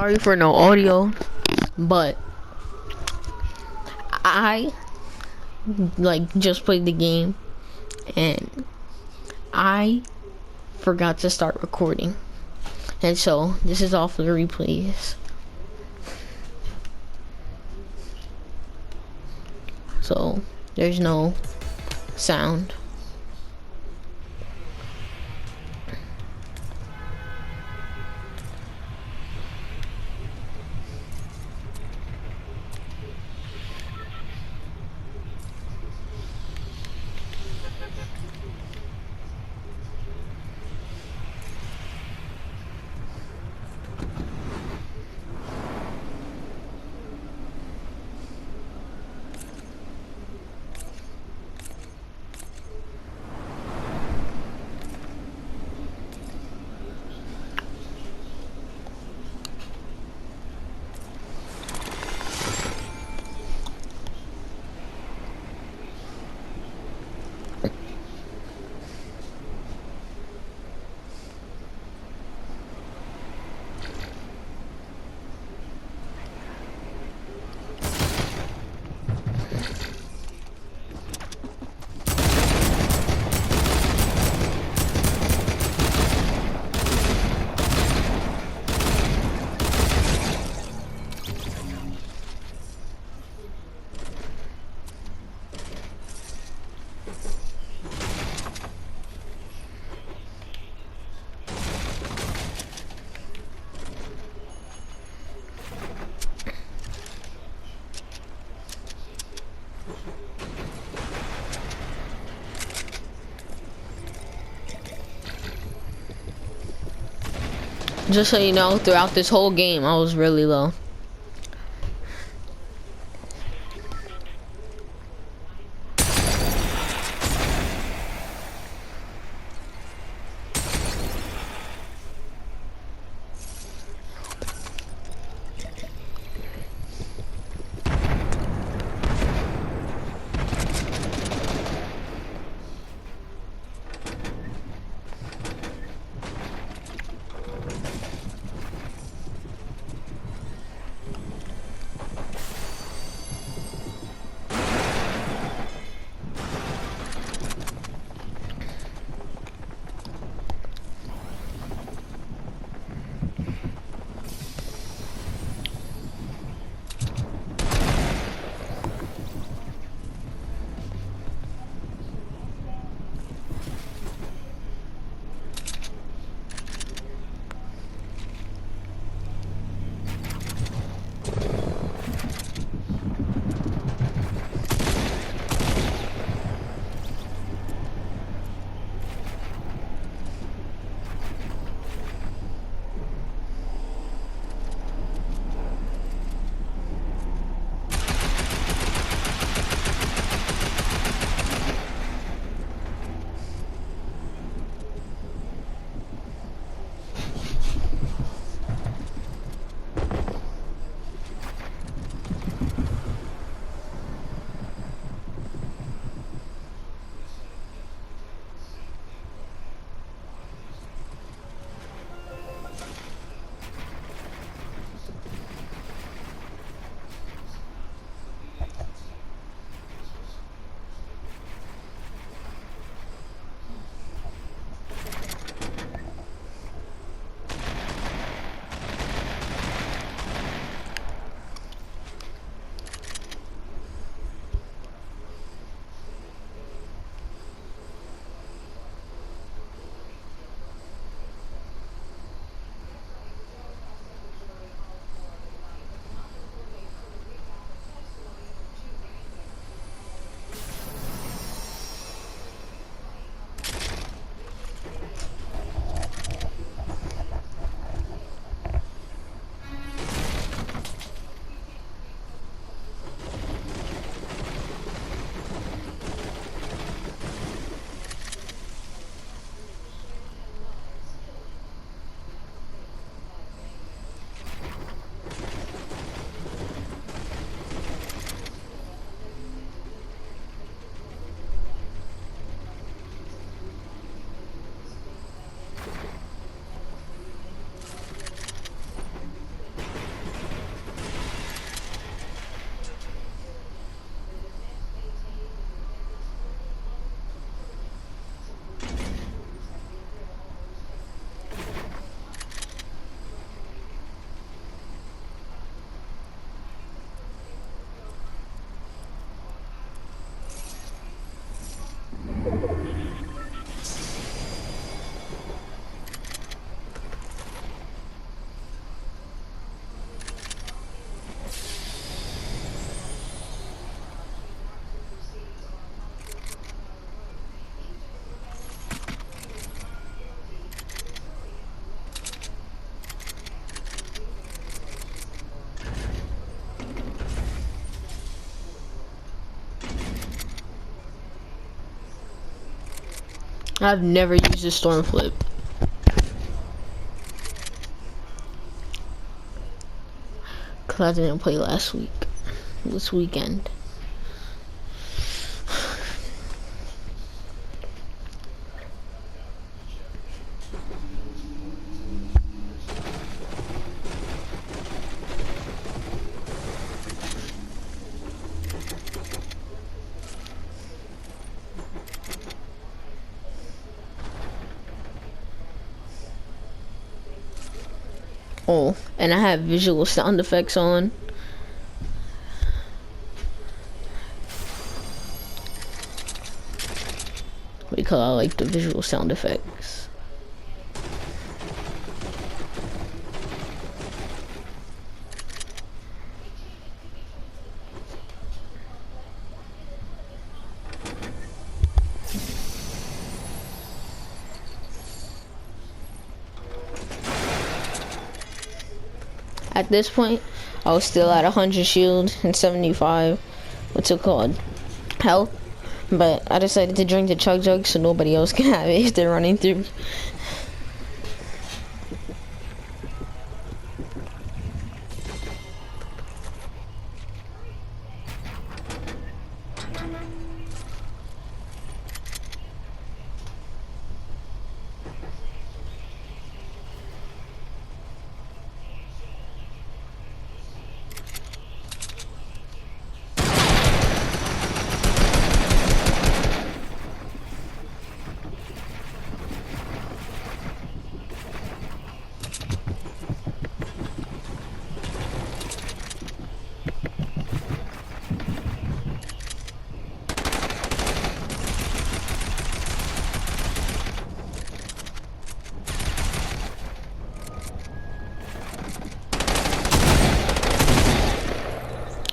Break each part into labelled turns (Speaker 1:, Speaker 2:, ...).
Speaker 1: sorry for no audio, but I like just played the game and I forgot to start recording, and so this is all for the replays. So there's no sound. Just so you know, throughout this whole game, I was really low. I've never used a storm flip. Cause I didn't play last week. This weekend. Oh, and I have visual sound effects on. Because I like the visual sound effects. At this point, I was still at 100 shield and 75, what's it called, health. But I decided to drink the chug jug so nobody else can have it if they're running through.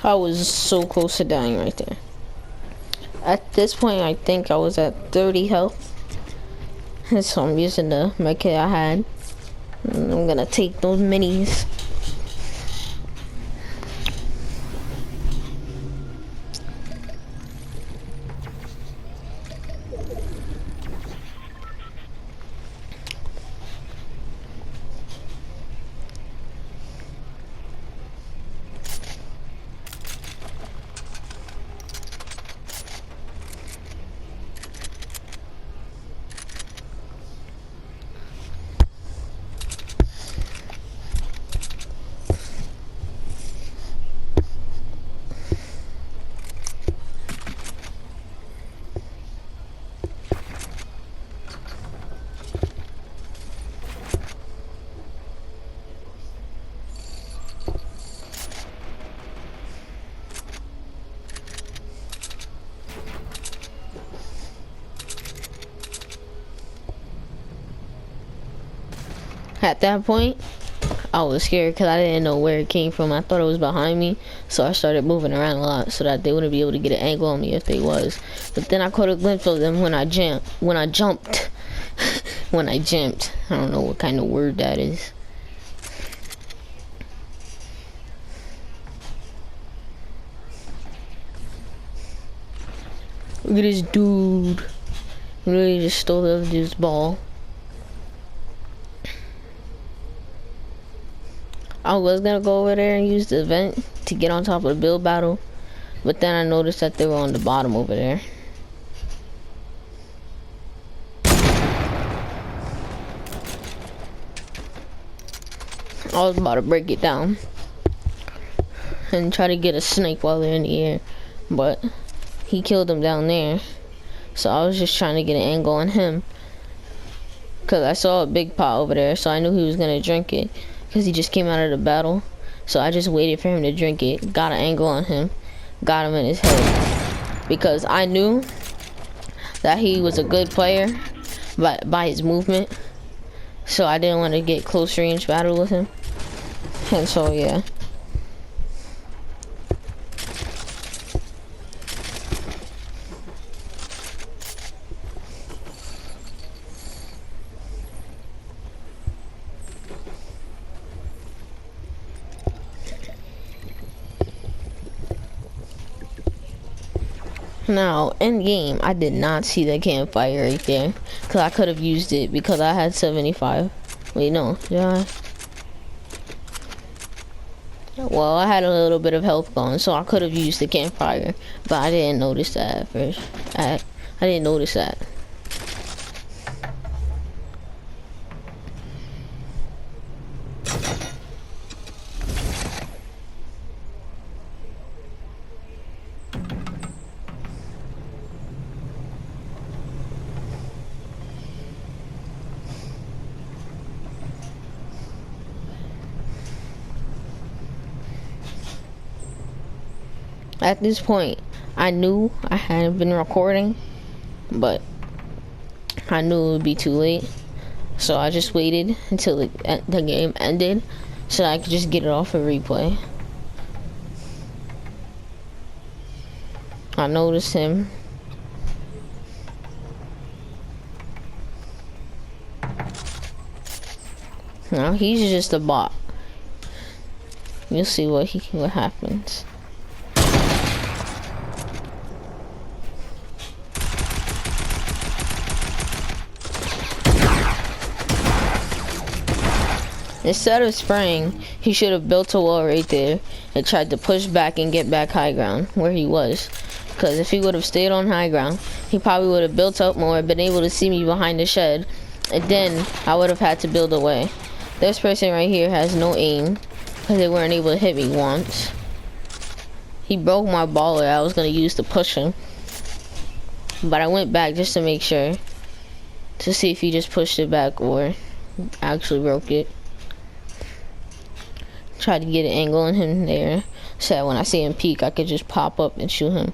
Speaker 1: I was so close to dying right there. At this point, I think I was at 30 health. So I'm using the medkit I had. And I'm gonna take those minis. At that point, I was scared because I didn't know where it came from. I thought it was behind me, so I started moving around a lot so that they wouldn't be able to get an angle on me if they was. But then I caught a glimpse of them when I jumped. When I jumped. I don't know what kind of word that is. Look at this dude. He really just stole this ball. I was gonna go over there and use the vent to get on top of the build battle, but then I noticed that they were on the bottom over there. I was about to break it down and try to get a snake while they're in the air, but he killed them down there. So I was just trying to get an angle on him because I saw a big pot over there, so I knew he was gonna drink it because he just came out of the battle. So I just waited for him to drink it, got an angle on him, got him in his head, because I knew that he was a good player by his movement, so I didn't want to get close range battle with him. And so yeah. Now, in game, I did not see the campfire right there, because I could have used it because I had 75. Wait, no, did I? Well, I had a little bit of health going, so I could have used the campfire, but I didn't notice that at first. I didn't notice that. At this point, I knew I hadn't been recording, but I knew it would be too late. So I just waited until the game ended so I could just get it off a replay. I noticed him. No, he's just a bot. You'll see what happens. Instead of spraying, he should have built a wall right there and tried to push back and get back high ground where he was. Because if he would have stayed on high ground, he probably would have built up more, been able to see me behind the shed, and then I would have had to build away. This person right here has no aim because they weren't able to hit me once. He broke my baller I was going to use to push him. But I went back just to make sure, to see if he just pushed it back or actually broke it. Tried to get an angle on him there so that when I see him peek, I could just pop up and shoot him.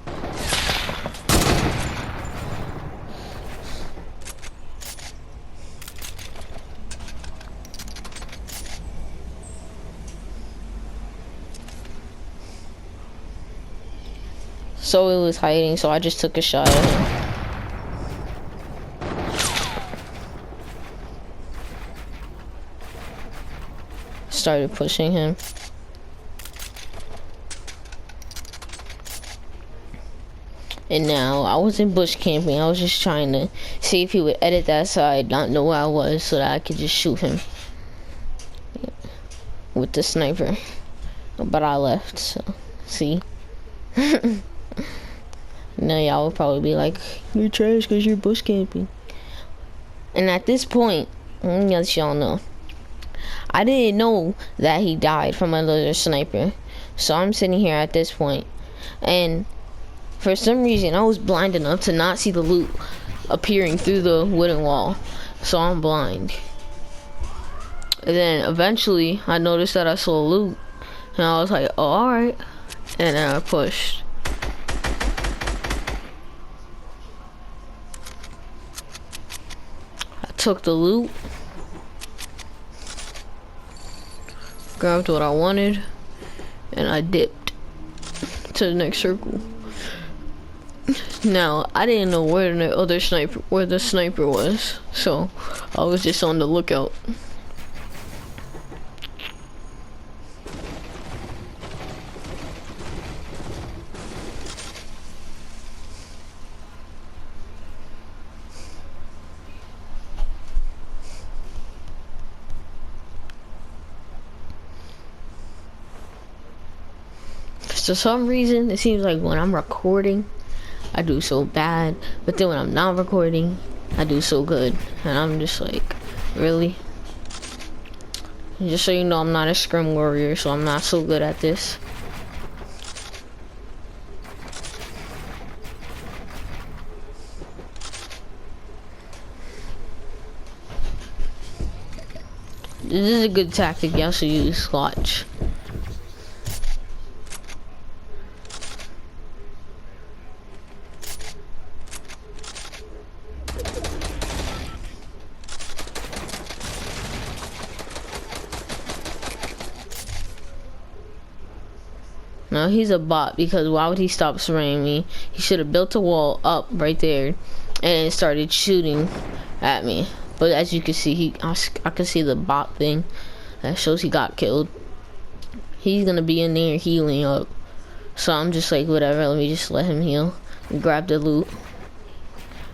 Speaker 1: So it was hiding, so I just took a shot at him. Started pushing him. And now I wasn't bush camping. I was just trying to see if he would edit that side, not know where I was, so that I could just shoot him with the sniper. But I left, so see. Now y'all would probably be like, "You're trash because you're bush camping." And at this point, let me let y'all know, I didn't know that he died from another sniper. So I'm sitting here at this point, and for some reason I was blind enough to not see the loot appearing through the wooden wall. So I'm blind. And then eventually I noticed that I saw loot, and I was like, oh, alright. And then I pushed. I took the loot, grabbed what I wanted, and I dipped to the next circle. Now I didn't know where the sniper was, so I was just on the lookout. For some reason, it seems like when I'm recording, I do so bad, but then when I'm not recording, I do so good. And I'm just like, really? And just so you know, I'm not a scrim warrior, so I'm not so good at this. This is a good tactic y'all should use. Watch. No, he's a bot, because why would he stop spraying me? He should have built a wall up right there and started shooting at me. But as you can see, I can see the bot thing that shows he got killed. He's gonna be in there healing up, so I'm just like, whatever, let me just let him heal. and grab the loot.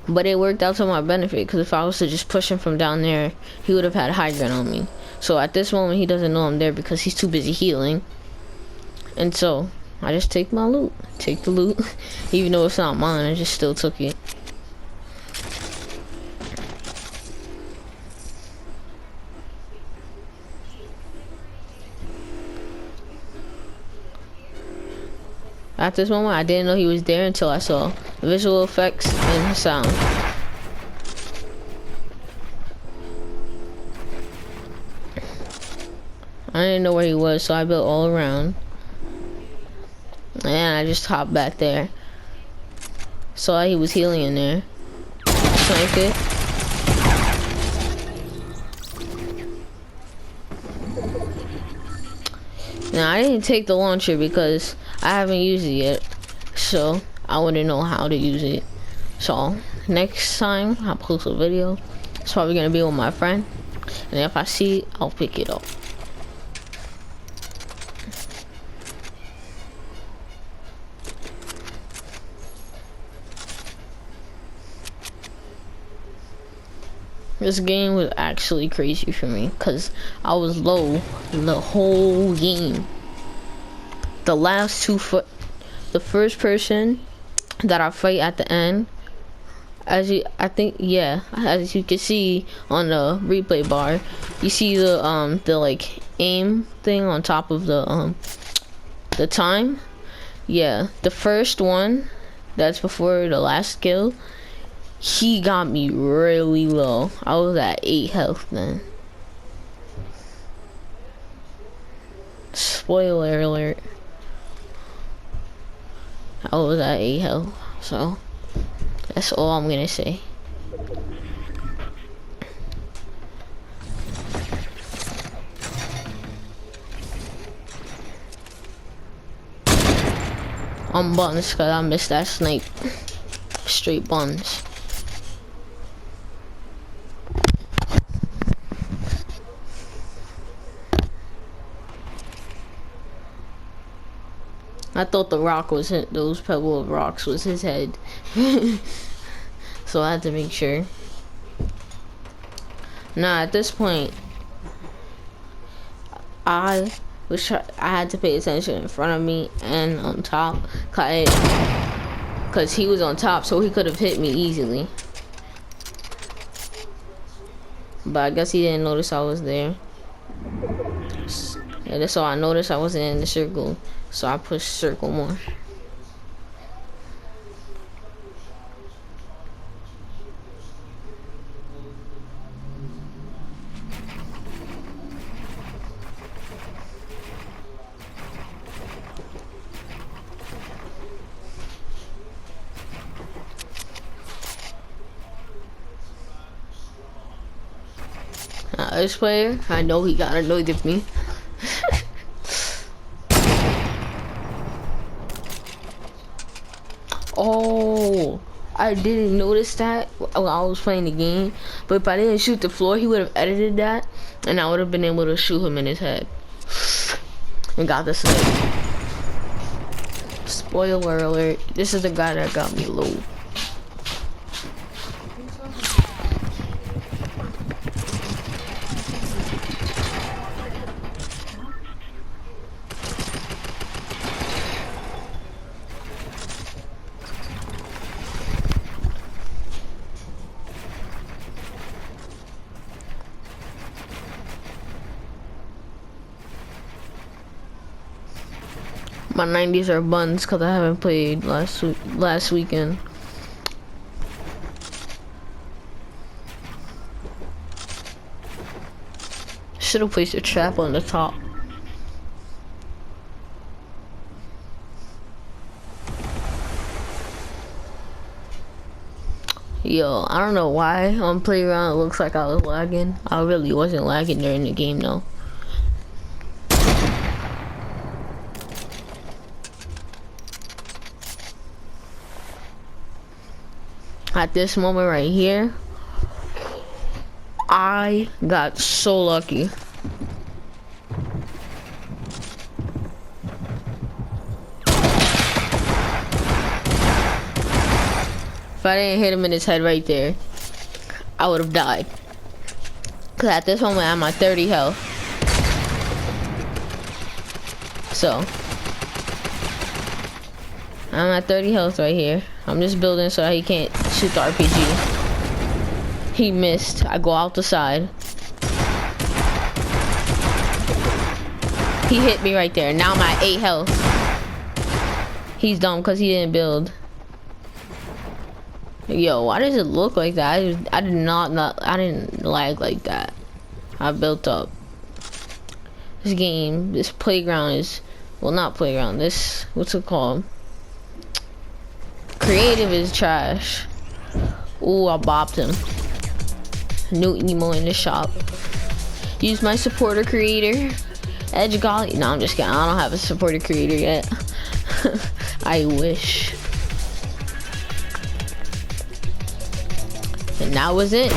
Speaker 1: But it worked out to my benefit, because if I was to just push him from down there, he would have had high ground on me. So at this moment, he doesn't know I'm there because he's too busy healing. And so I just take my loot, take the loot, even though it's not mine. I just still took it. At this moment, I didn't know he was there until I saw visual effects and sound. I didn't know where he was, so I built all around. And I just hopped back there. Saw he was healing in there. Sniped it. Now, I didn't take the launcher because I haven't used it yet, so I wouldn't know how to use it. So next time I'll post a video, it's probably gonna be with my friend, and if I see it, I'll pick it up. This game was actually crazy for me because I was low the whole game. The last the first person that I fight at the end, as you can see on the replay bar, you see the like aim thing on top of the time. Yeah, the first one, that's before the last kill, he got me really low. I was at 8 health then. Spoiler alert. I was at 8 health, so that's all I'm gonna say. I'm buns because I missed that snipe. Straight buns. I thought the rock was those pebble rocks was his head. So I had to make sure. Now at this point, I had to pay attention in front of me and on top, cause he was on top, so he could have hit me easily. But I guess he didn't notice I was there. Yeah, that's all I noticed. I wasn't in the circle, so I pushed circle more. This player, I know he got annoyed with me. Oh, I didn't notice that while I was playing the game. But if I didn't shoot the floor, he would have edited that, and I would have been able to shoot him in his head. And got the snipe. Spoiler alert, this is the guy that got me low. My 90s are buns because I haven't played last weekend. Should have placed a trap on the top. Yo, I don't know why on Playground it looks like I was lagging. I really wasn't lagging during the game though. At this moment right here, I got so lucky. If I didn't hit him in his head right there, I would have died. Cause at this moment I'm at 30 health. So I'm at 30 health right here. I'm just building so he can't shoot the RPG. He missed. I go out the side. He hit me right there. Now I'm at 8 health. He's dumb because he didn't build. Yo, why does it look like that? I didn't lag like that. I built up. This game, this playground is, well, not playground. This, what's it called? Creative is trash. Ooh, I bopped him. New emo in the shop. Use my supporter creator. Edge golly. No, I'm just kidding. I don't have a supporter creator yet. I wish. And that was it.